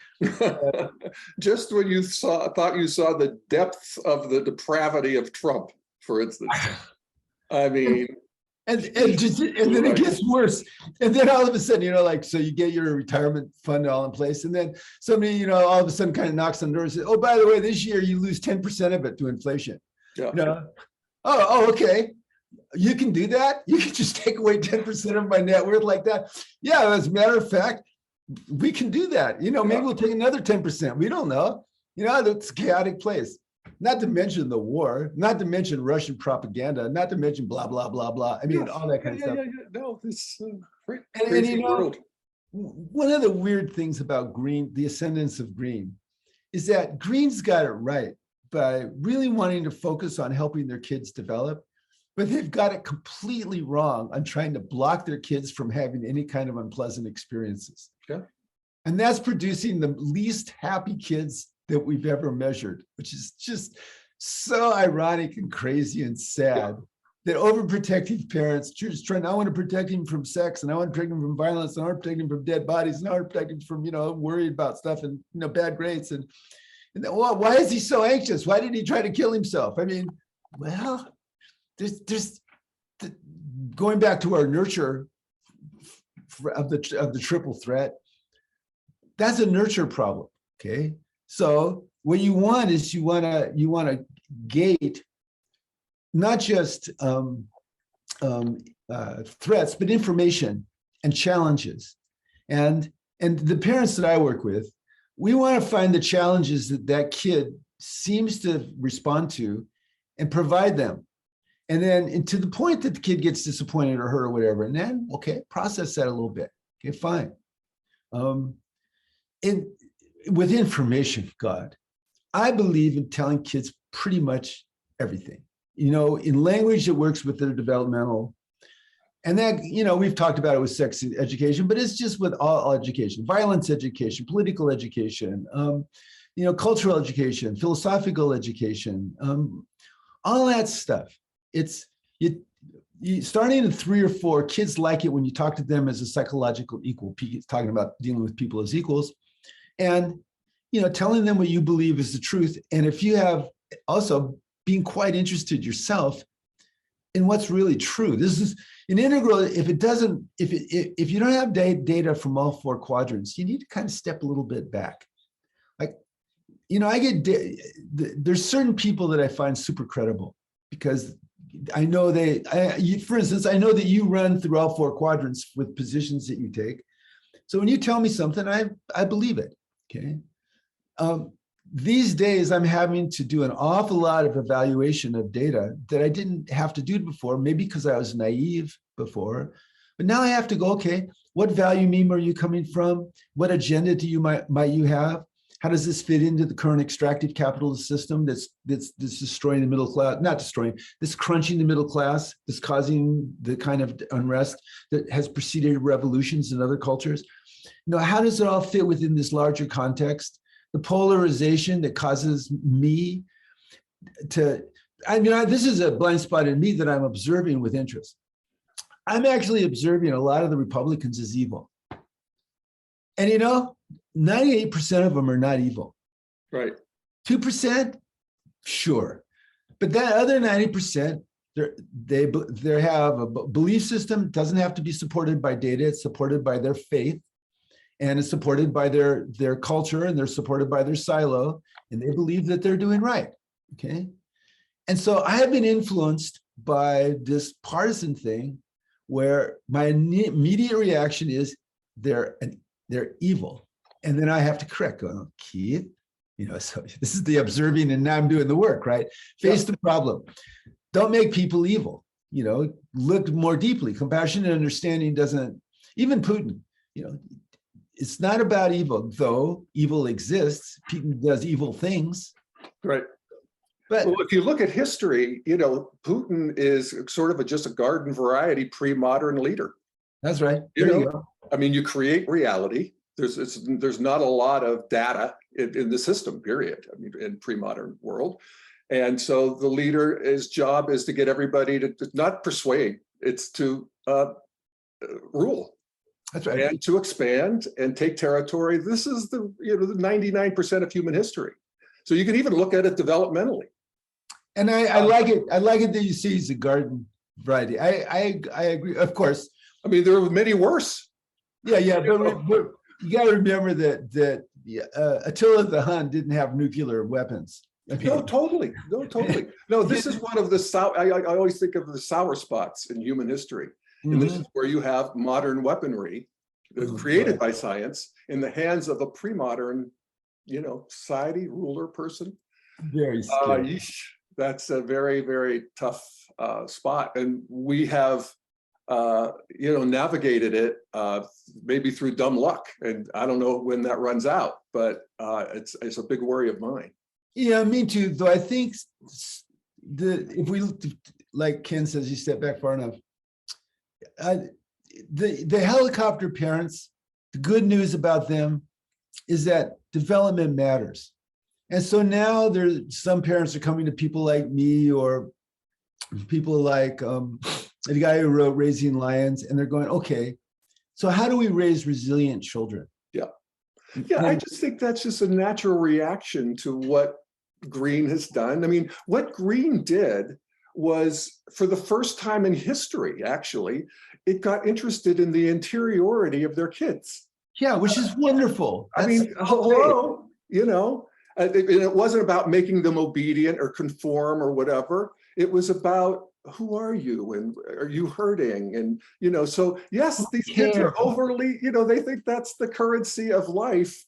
Just when you thought you saw the depth of the depravity of Trump, for instance. I mean, and then it gets worse. And then all of a sudden, you know, like, so you get your retirement fund all in place, and then somebody, you know, all of a sudden kind of knocks on the door and says, oh, by the way, this year you lose 10% of it to inflation. Yeah. You know? Oh, okay. You can do that? You can just take away 10% of my net worth like that? Yeah, as a matter of fact, we can do that. You know, maybe we'll take another 10%. We don't know. You know, it's a chaotic place. Not to mention the war, not to mention Russian propaganda, not to mention blah, blah, blah, blah. I mean, all that kind of stuff. No, this and you know, world. One of the weird things about green, the ascendance of green, is that green's got it right by really wanting to focus on helping their kids develop, but they've got it completely wrong on trying to block their kids from having any kind of unpleasant experiences. Yeah. And that's producing the least happy kids that we've ever measured, which is just so ironic and crazy and sad that overprotective parents just trying, I want to protect him from sex, and I want to protect him from violence, and I want to protect him from dead bodies, and I want to protect him from, you know, worried about stuff and, you know, bad grades. And well, why is he so anxious? Why did he try to kill himself? I mean, well, there's going back to our nurture of the triple threat. That's a nurture problem. Okay. So what you want is you want to gate not just threats, but information and challenges. And the parents that I work with, we want to find the challenges that kid seems to respond to and provide them. And then to the point that the kid gets disappointed or hurt or whatever, and then, okay, process that a little bit. Okay, fine. With information, God, I believe in telling kids pretty much everything, you know, in language that works with their developmental. And that, you know, we've talked about it with sex education, but it's just with all education, violence education, political education, you know, cultural education, philosophical education, all that stuff. It's you starting in 3 or 4, kids like it when you talk to them as a psychological equal, talking about dealing with people as equals. And, you know, telling them what you believe is the truth. And if you have also being quite interested yourself in what's really true, this is an integral. If you don't have data from all 4 quadrants, you need to kind of step a little bit back. Like, you know, there's certain people that I find super credible because I know for instance, I know that you run through all 4 quadrants with positions that you take. So when you tell me something, I believe it. Okay. These days, I'm having to do an awful lot of evaluation of data that I didn't have to do before, maybe because I was naive before. But now I have to go, okay, what value meme are you coming from? What agenda do you might you have? How does this fit into the current extractive capitalist system that's destroying the middle class, not destroying, that's crunching the middle class, that's causing the kind of unrest that has preceded revolutions in other cultures? You know, how does it all fit within this larger context? The polarization that causes me to, I mean, this is a blind spot in me that I'm observing with interest. I'm actually observing a lot of the Republicans as evil. And, you know, 98% of them are not evil. Right. 2%, sure. But that other 90%, they have a belief system, doesn't have to be supported by data, it's supported by their faith. And it's supported by their culture, and they're supported by their silo, and they believe that they're doing right, okay? And so I have been influenced by this partisan thing where my immediate reaction is they're evil. And then I have to correct, go, Keith, so this is the observing and now I'm doing the work, right? Face the problem. Don't make people evil, look more deeply. Compassion and understanding doesn't, even Putin, it's not about evil, though evil exists. Putin does evil things. Right. But well, if you look at history, Putin is sort of just a garden variety pre-modern leader. That's right. You go. I mean, you create reality. There's not a lot of data in the system, period. I mean, in pre-modern world. And so the leader's job is to get everybody to not persuade, it's to rule. That's right. And to expand and take territory. This is the 99% of human history. So you can even look at it developmentally. And I like it. I like it that you say he's a garden variety. I agree. Of course. I mean, there are many worse. Yeah. But you got to remember that Attila the Hun didn't have nuclear weapons. I mean, No, totally. No, this is one of the I always think of the sour spots in human history. And this is where you have modern weaponry created by science in the hands of a pre-modern, society, ruler, person. Very scary. That's a very, very tough spot. And we have, navigated it maybe through dumb luck. And I don't know when that runs out, but it's a big worry of mine. Yeah, me too. Though I think if we, like Ken says, you step back far enough, the helicopter parents, the good news about them is that development matters. And so now there's some parents are coming to people like me or people like the guy who wrote Raising Lions, and they're going, okay, so how do we raise resilient children? Yeah, I just think that's just a natural reaction to what Green has done. I mean, what Green did was, for the first time in history, actually, it got interested in the interiority of their kids. Yeah, which is wonderful. I mean, hello, and it wasn't about making them obedient or conform or whatever. It was about, who are you and are you hurting? And, so yes, these kids are overly, they think that's the currency of life.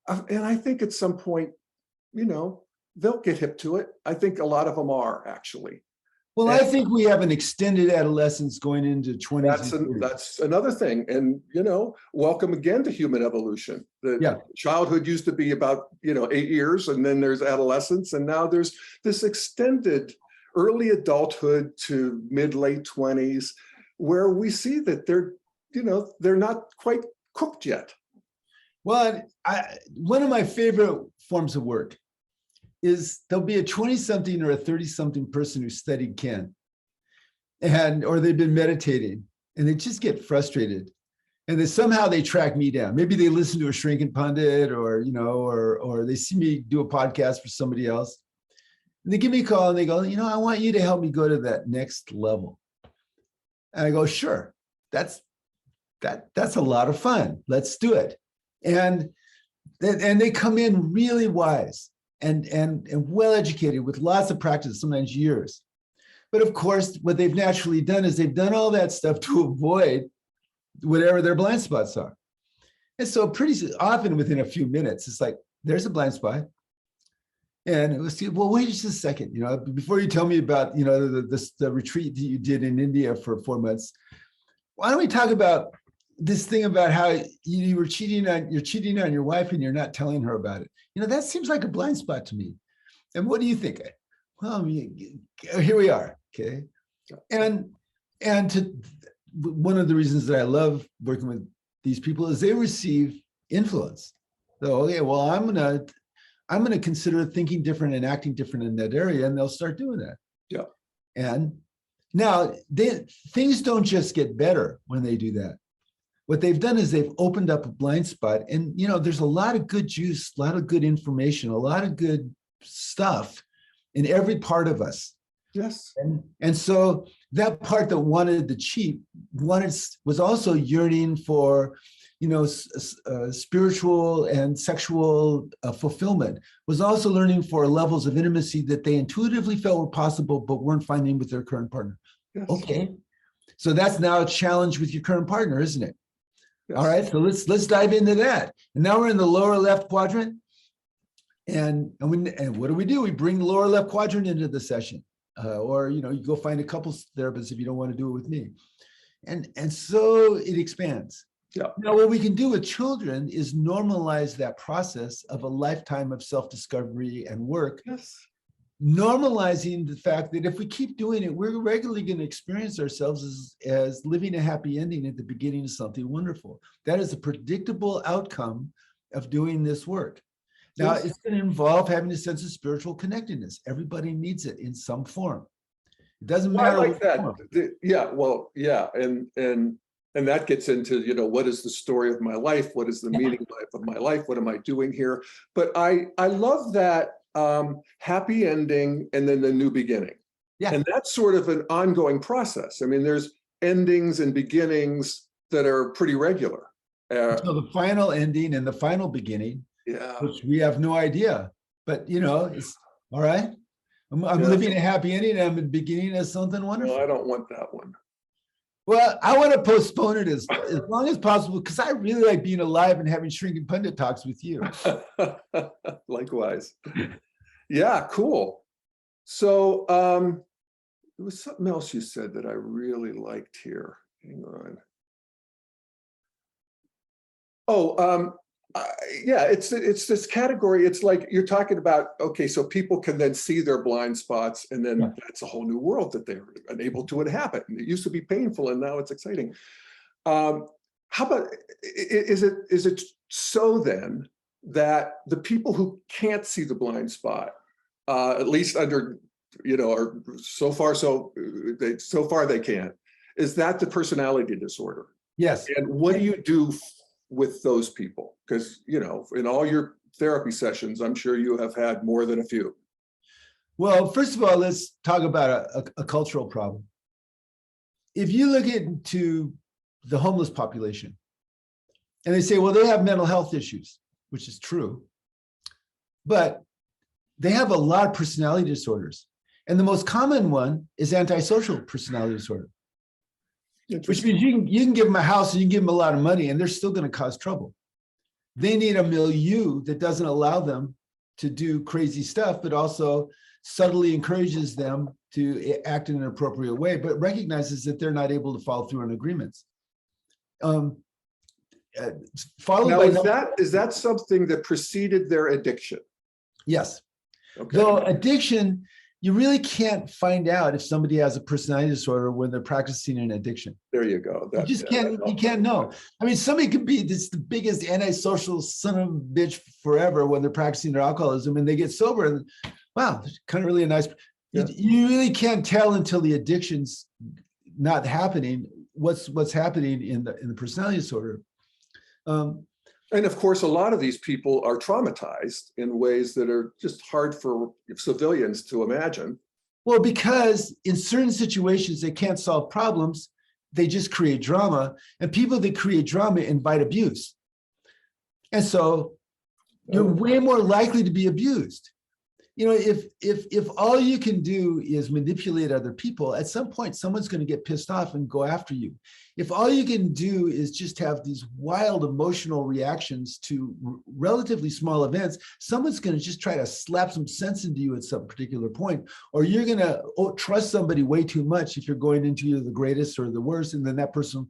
And I think at some point, they'll get hip to it. I think a lot of them are, actually. Well, I think we have an extended adolescence going into 20s. That's another thing. And, welcome again to human evolution. Childhood used to be about, 8 years, and then there's adolescence. And now there's this extended early adulthood to mid-late 20s, where we see that they're not quite cooked yet. Well, one of my favorite forms of work is there'll be a 20-something or a 30-something person who studied Ken, or they've been meditating, and they just get frustrated, and then somehow they track me down. Maybe they listen to a shrinking pundit, or or they see me do a podcast for somebody else, and they give me a call and they go, I want you to help me go to that next level. And I go, sure, that's a lot of fun. Let's do it. And they come in really wise and well-educated with lots of practice, sometimes years. But of course, what they've naturally done is they've done all that stuff to avoid whatever their blind spots are. And so pretty often within a few minutes, it's like, there's a blind spot. And it was, well, wait just a second, before you tell me about, the retreat that you did in India for 4 months, why don't we talk about this thing about how you were cheating on your wife and you're not telling her about it? That seems like a blind spot to me. And what do you think? Well, here we are, okay? And one of the reasons that I love working with these people is they receive influence. So, okay, well, I'm gonna consider thinking different and acting different in that area, and they'll start doing that. Yeah. And now things don't just get better when they do that. What they've done is they've opened up a blind spot, and there's a lot of good juice, a lot of good information, a lot of good stuff in every part of us. Yes. And so that part that wanted the cheap was also yearning for spiritual and sexual fulfillment, was also learning for levels of intimacy that they intuitively felt were possible but weren't finding with their current partner. Yes. Okay, so that's now a challenge with your current partner, isn't it? All right, so let's dive into that. And now we're in the lower left quadrant. And what do? We bring the lower left quadrant into the session. Or you go find a couples therapist if you don't want to do it with me. And so it expands. Yeah. Now, what we can do with children is normalize that process of a lifetime of self-discovery and work. Yes. Normalizing the fact that if we keep doing it, we're regularly going to experience ourselves as living a happy ending at the beginning of something wonderful. That is a predictable outcome of doing this work. Now, Yes. it's going to involve having a sense of spiritual connectedness. Everybody needs it in some form. It doesn't Well, matter. I like that. Yeah, well, yeah. And that gets into, what is the story of my life? What is the meaning of my life? What am I doing here? But I love that happy ending and then the new beginning. Yeah. And that's sort of an ongoing process. I mean, there's endings and beginnings that are pretty regular. So the final ending and the final beginning, Yeah. which we have no idea, but it's all right. I'm living a happy ending. And I'm beginning as something wonderful. No, I don't want that one. Well, I want to postpone it as long as possible because I really like being alive and having shrinking pundit talks with you. Likewise. Yeah, cool. So there was something else you said that I really liked here. Hang on. Oh, yeah, it's this category. It's like you're talking about, okay, so people can then see their blind spots, and then that's a whole new world that they're unable to inhabit. And it used to be painful, and now it's exciting. How about, is it so then that the people who can't see the blind spot, at least under, are so far they can't, is that the personality disorder? Yes. And what do you do with those people? Because, in all your therapy sessions, I'm sure you have had more than a few. Well, first of all, let's talk about a cultural problem. If you look into the homeless population and they say, well, they have mental health issues, which is true, but they have a lot of personality disorders. And the most common one is antisocial personality disorder. Which means you can give them a house and you can give them a lot of money and they're still going to cause trouble. They need a milieu that doesn't allow them to do crazy stuff, but also subtly encourages them to act in an appropriate way, but recognizes that they're not able to follow through on agreements. Now, is that something that preceded their addiction? Yes. Okay. Though addiction, you really can't find out if somebody has a personality disorder when they're practicing an addiction. There you go. You can't know. I mean, somebody could be the biggest antisocial son of a bitch forever when they're practicing their alcoholism and they get sober and wow, kind of really a nice, you really can't tell until the addiction's not happening, what's happening in the personality disorder. And of course, a lot of these people are traumatized in ways that are just hard for civilians to imagine. Well, because in certain situations, they can't solve problems. They just create drama. And people that create drama invite abuse. And so you're way more likely to be abused. If all you can do is manipulate other people, at some point, someone's going to get pissed off and go after you. If all you can do is just have these wild emotional reactions to relatively small events, someone's going to just try to slap some sense into you at some particular point, or you're going to trust somebody way too much if you're going into either the greatest or the worst, and then that person,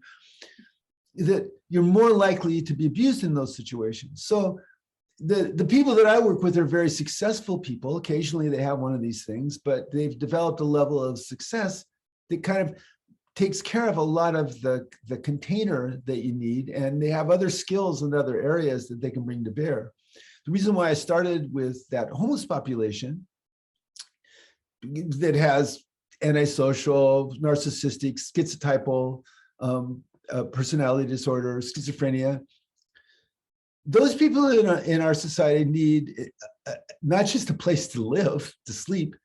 that you're more likely to be abused in those situations. So the people that I work with are very successful people. Occasionally they have one of these things, but they've developed a level of success that kind of takes care of a lot of the container that you need. And they have other skills in other areas that they can bring to bear. The reason why I started with that homeless population that has antisocial, narcissistic, schizotypal, personality disorder, schizophrenia, those people in our society need not just a place to live, to sleep.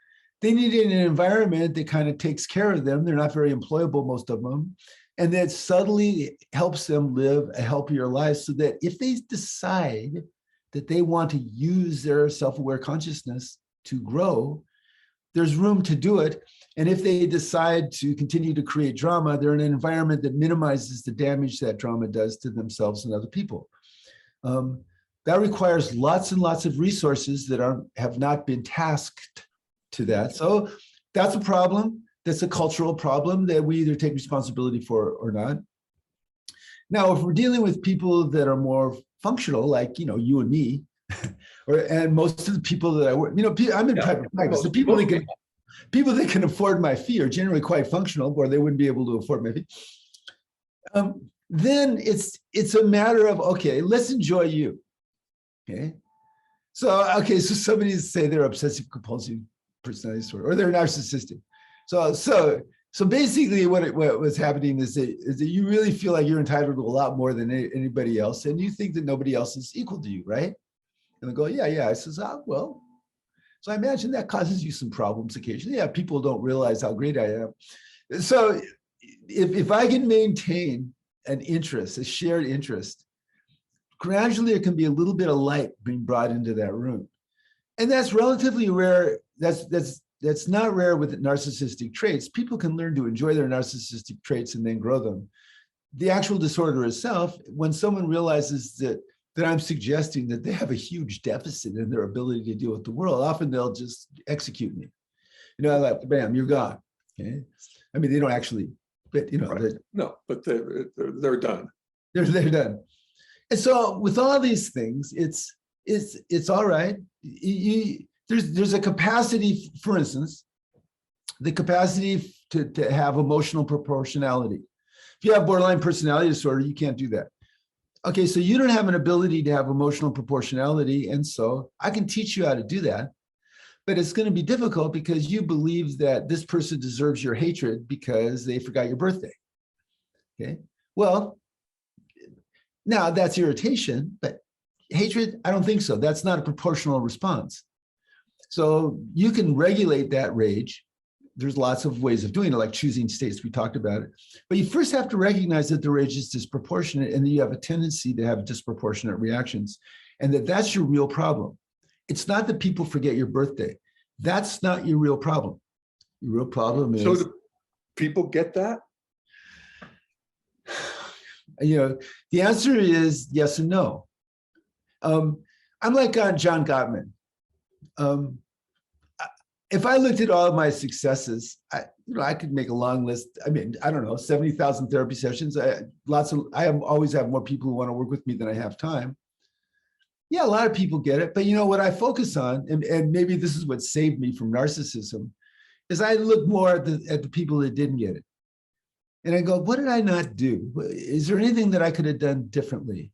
They need an environment that kind of takes care of them. They're not very employable, most of them, and that subtly helps them live a healthier life so that if they decide that they want to use their self-aware consciousness to grow, there's room to do it. And if they decide to continue to create drama, they're in an environment that minimizes the damage that drama does to themselves and other people. That requires lots and lots of resources that have not been tasked to that. So that's a problem. That's a cultural problem that we either take responsibility for or not. Now, if we're dealing with people that are more functional, like, you and me, and most of the people that I work, I'm in private practice. The people that can afford my fee are generally quite functional, or they wouldn't be able to afford my fee. Then it's a matter of, okay, let's enjoy you. Okay. So somebody say they're obsessive compulsive personality disorder, or they're narcissistic. So basically what was happening is that you really feel like you're entitled to a lot more than anybody else, and you think that nobody else is equal to you, right? And they go, yeah. I says, well, so I imagine that causes you some problems occasionally. Yeah, people don't realize how great I am. So if I can maintain an interest, a shared interest, gradually there can be a little bit of light being brought into that room. And that's relatively rare. That's not rare with narcissistic traits. People can learn to enjoy their narcissistic traits and then grow them. The actual disorder itself, when someone realizes that I'm suggesting that they have a huge deficit in their ability to deal with the world, often they'll just execute me. Like, bam, you're gone. Okay. I mean, they don't actually, but right. No, but they're done. They're done. And so with all these things, it's all right. There's a capacity, for instance, the capacity to have emotional proportionality. If you have borderline personality disorder, you can't do that. Okay, so you don't have an ability to have emotional proportionality, and so I can teach you how to do that, but it's going to be difficult because you believe that this person deserves your hatred because they forgot your birthday. Okay, well, now that's irritation, but hatred, I don't think so. That's not a proportional response. So you can regulate that rage. There's lots of ways of doing it, like choosing states. We talked about it. But you first have to recognize that the rage is disproportionate and that you have a tendency to have disproportionate reactions, and that's your real problem. It's not that people forget your birthday. That's not your real problem. Your real problem is... So do people get that? The answer is yes and no. I'm like John Gottman. If I looked at all of my successes, I could make a long list. I mean, I don't know, 70,000 therapy sessions. I always have more people who want to work with me than I have time. Yeah, a lot of people get it. But what I focus on, and maybe this is what saved me from narcissism, is I look more at the people that didn't get it. And I go, what did I not do? Is there anything that I could have done differently?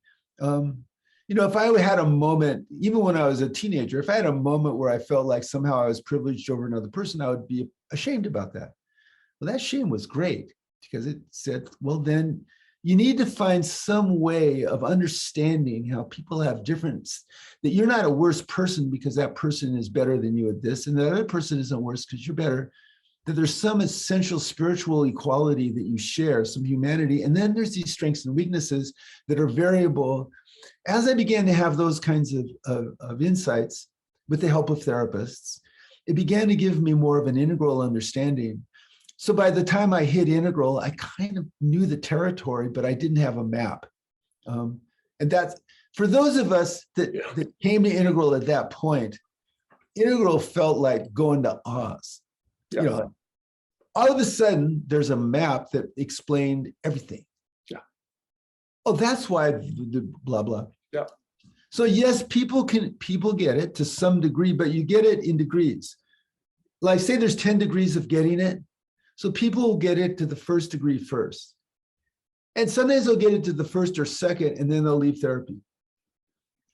If I had a moment, even when I was a teenager, if I had a moment where I felt like somehow I was privileged over another person, I would be ashamed about that. Well, that shame was great because it said, well, then you need to find some way of understanding how people have difference, that you're not a worse person because that person is better than you at this, and the other person isn't worse because you're better, that there's some essential spiritual equality that you share, some humanity, and then there's these strengths and weaknesses that are variable. As I began to have those kinds of insights with the help of therapists, it began to give me more of an integral understanding. So by the time I hit integral, I kind of knew the territory, but I didn't have a map. And that's, for those of us that came to integral at that point, integral felt like going to Oz. Yeah. All of a sudden, there's a map that explained everything. Yeah. Oh, that's why the blah, blah. Yeah. So yes, people get it to some degree, but you get it in degrees. Like say there's 10 degrees of getting it. So people will get it to the first degree first. And sometimes they'll get it to the first or second, and then they'll leave therapy.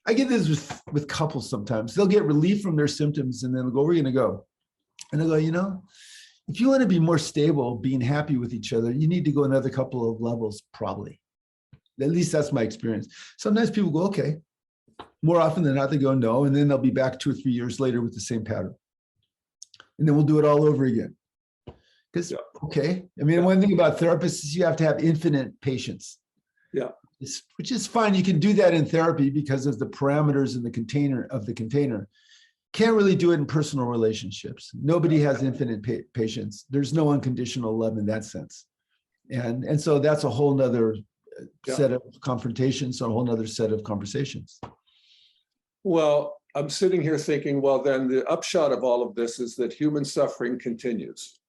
I get this with couples sometimes. They'll get relief from their symptoms, and then they'll go, we're going to go. And they'll go, if you want to be more stable, being happy with each other, you need to go another couple of levels, probably. At least that's my experience. Sometimes people go, okay. More often than not, they go, no. And then they'll be back 2 or 3 years later with the same pattern. And then we'll do it all over again. Because, okay. I mean, one thing about therapists is you have to have infinite patience. Yeah. Which is fine. You can do that in therapy because of the parameters in the container. can't really do it in personal relationships. Nobody has infinite patience. There's no unconditional love in that sense. And so that's a whole nother set of confrontations, or a whole nother set of conversations. Well, I'm sitting here thinking, well, then the upshot of all of this is that human suffering continues.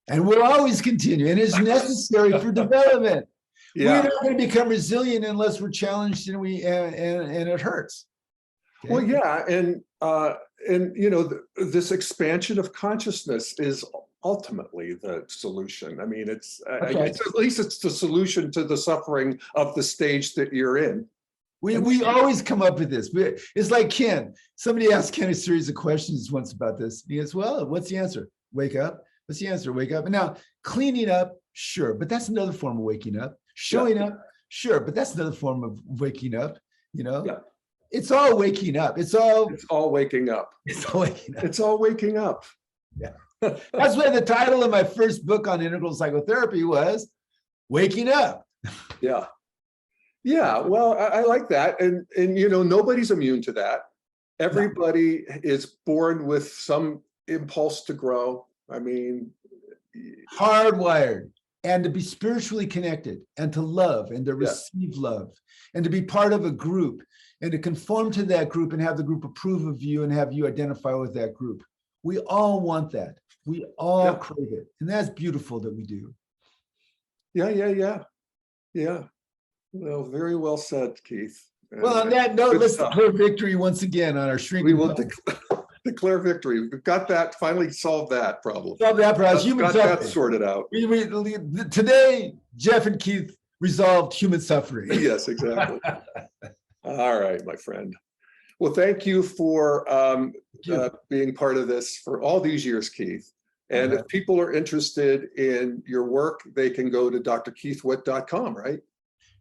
And will always continue, and is necessary for development. Yeah. We're not going to become resilient unless we're challenged and and it hurts. Okay? Well, yeah, and you know, this expansion of consciousness is ultimately the solution. I mean, it's at least it's the solution to the suffering of the stage that you're in. We always come up with this. It's like Ken. Somebody asked Ken a series of questions once about this. He goes, well, what's the answer? Wake up. What's the answer? Wake up. And now cleaning up, sure, but that's another form of waking up. Showing up, sure, but that's another form of waking up, you know? Yeah. It's all waking up. It's all waking up. It's all waking up. It's all waking up. Yeah. That's why the title of my first book on integral psychotherapy was Waking Up. Yeah. Yeah. Well, I like that. And you know, nobody's immune to that. Everybody is born with some impulse to grow. I mean, hardwired. And to be spiritually connected, and to love, and to receive love, and to be part of a group, and to conform to that group, and have the group approve of you, and have you identify with that group. We all want that. We all crave it. And that's beautiful that we do. Yeah. Well, very well said, Keith. Well, on that note, let's declare victory once again on our shrinking. We will declare victory. We've got that, finally solved that problem. Solved that problem. Got that sorted out. Today, Jeff and Keith resolved human suffering. Yes, exactly. All right, my friend. Well, thank you for being part of this for all these years, Keith. And if people are interested in your work, they can go to drkeithwitt.com, right?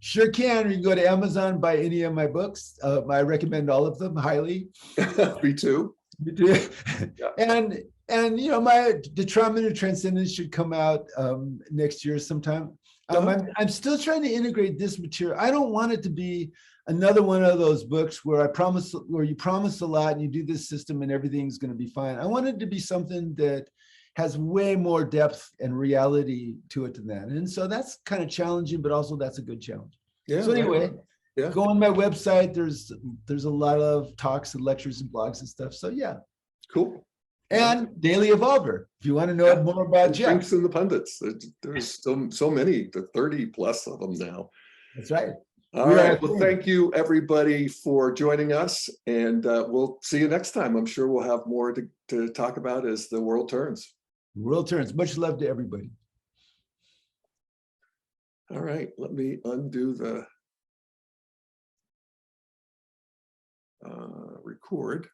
Sure can. You can go to Amazon, buy any of my books. I recommend all of them highly. Me too. And you know, the Trauma and Transcendence should come out next year sometime. I'm still trying to integrate this material. I don't want it to be another one of those books where you promise a lot and you do this system and everything's going to be fine. I want it to be something that has way more depth and reality to it than that. And so that's kind of challenging, but also that's a good challenge. Yeah. So anyway, go on my website. There's a lot of talks and lectures and blogs and stuff. So yeah. Cool. And Daily Evolver, if you want to know more about Jeff. Drinks and the Pundits. There's so many, 30 plus of them now. That's right. All right. Well, thank you everybody for joining us, and we'll see you next time. I'm sure we'll have more to talk about as the world turns. The world turns. Much love to everybody. All right. Let me undo the record.